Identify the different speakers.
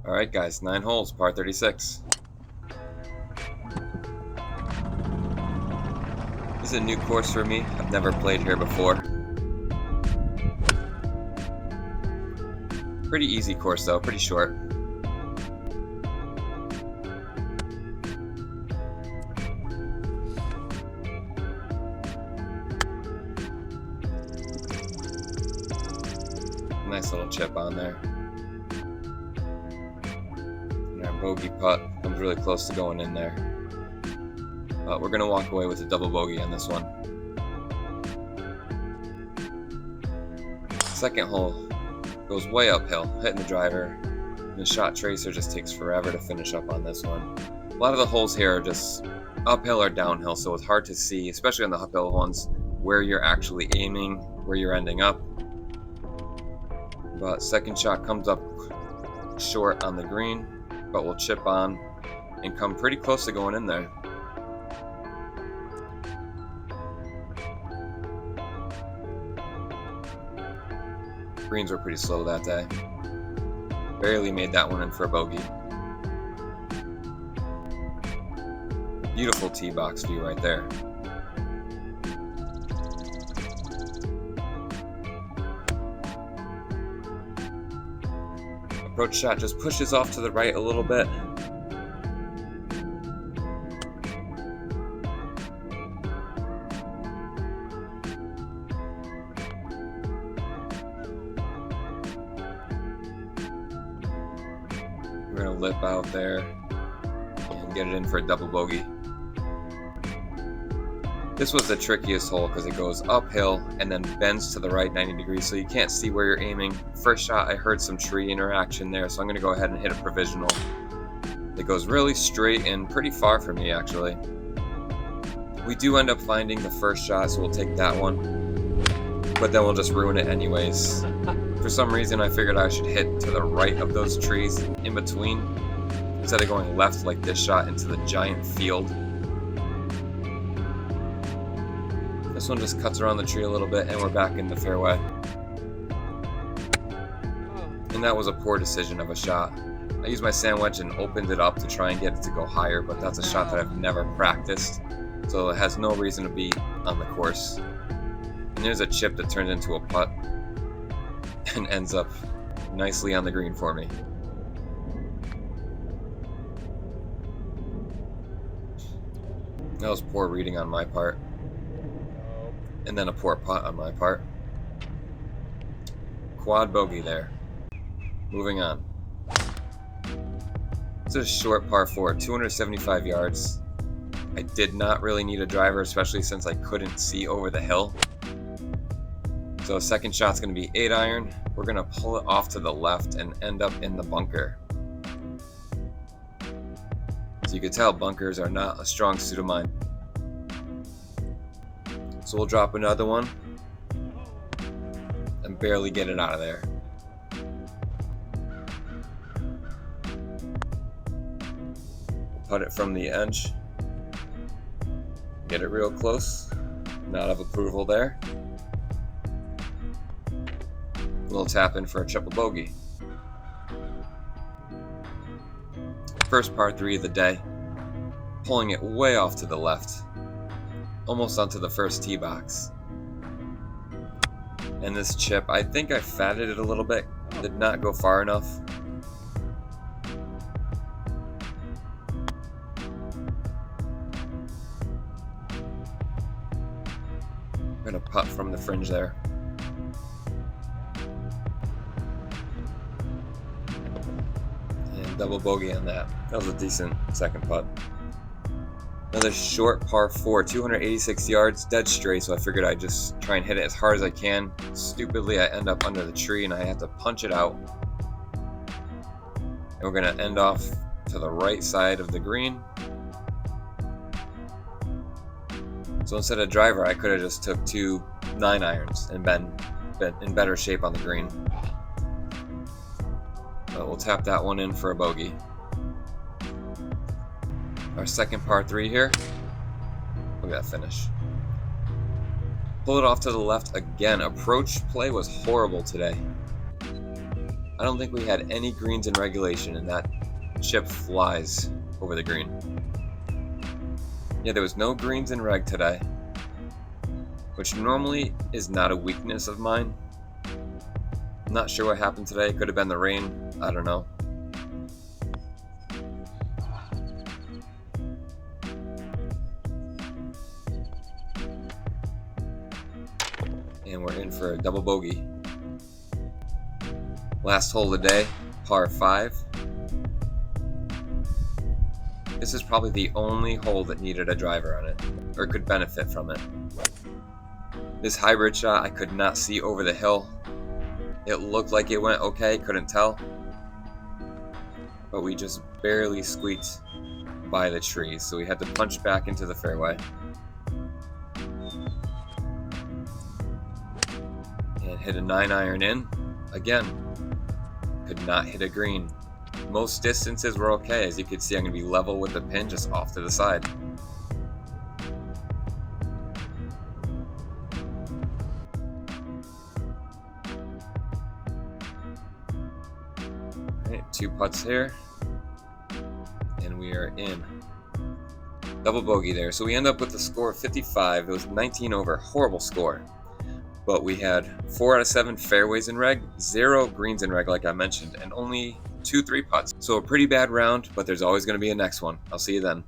Speaker 1: Alright guys, 9 holes, par 36. This is a new course for me. I've never played here before. Pretty easy course though, pretty short. Nice little chip on there. And our bogey putt comes really close to going in there. But we're going to walk away with a double bogey on this one. Second hole goes way uphill, hitting the driver. And the shot tracer just takes forever to finish up on this one. A lot of the holes here are just uphill or downhill, so it's hard to see, especially on the uphill ones, where you're actually aiming, where you're ending up. But second shot comes up short on the green, but we'll chip on and come pretty close to going in there. Greens were pretty slow that day. Barely made that one in for a bogey. Beautiful tee box view right there. Approach shot just pushes off to the right a little bit. We're going to lip out there and get it in for a double bogey. This was the trickiest hole because it goes uphill and then bends to the right 90 degrees, so you can't see where you're aiming. First shot, I heard some tree interaction there, so I'm going to go ahead and hit a provisional. It goes really straight and pretty far for me, actually. We do end up finding the first shot, so we'll take that one, but then we'll just ruin it anyways. For some reason, I figured I should hit to the right of those trees in between, instead of going left like this shot into the giant field. This one just cuts around the tree a little bit and we're back in the fairway. And that was a poor decision of a shot. I used my sand wedge and opened it up to try and get it to go higher, but that's a shot that I've never practiced, so it has no reason to be on the course. And there's a chip that turns into a putt and ends up nicely on the green for me. That was poor reading on my part. And then a poor putt on my part. Quad bogey there. Moving on. It's a short par 4, 275 yards. I did not really need a driver, especially since I couldn't see over the hill. So second shot's going to be 8 iron. We're going to pull it off to the left and end up in the bunker. So you can tell bunkers are not a strong suit of mine. So we'll drop another one and barely get it out of there. Put it from the edge. Get it real close. Not of approval there. We'll tap in for a triple bogey. First par 3 of the day. Pulling it way off to the left. Almost onto the first tee box. And this chip, I think I fatted it a little bit. Did not go far enough. I'm gonna putt from the fringe there. And double bogey on that. That was a decent second putt. Another short par 4, 286 yards, dead straight, so I figured I'd just try and hit it as hard as I can. Stupidly, I end up under the tree and I have to punch it out. And we're going to end off to the right side of the green. So instead of driver, I could have just took 2 9-irons and been in better shape on the green. But we'll tap that one in for a bogey. Our second par 3 here. Look at that finish. Pull it off to the left again. Approach play was horrible today. I don't think we had any greens in regulation, and that chip flies over the green. Yeah, there was no greens in reg today, which normally is not a weakness of mine. I'm not sure what happened today. It could have been the rain. I don't know. And we're in for a double bogey. Last hole of the day, par 5. This is probably the only hole that needed a driver on it, or could benefit from it. This hybrid shot I could not see over the hill. It looked like it went okay, couldn't tell. But we just barely squeaked by the trees, so we had to punch back into the fairway. And hit a 9-iron in. Again, could not hit a green. Most distances were okay. As you can see, I'm going to be level with the pin, just off to the side. Alright, 2 putts here. And we are in. Double bogey there. So we end up with a score of 55. It was 19 over. Horrible score. But we had 4 out of 7 fairways in reg, 0 greens in reg like I mentioned, and only 2 3 putts. So a pretty bad round, but there's always going to be a next one. I'll see you then.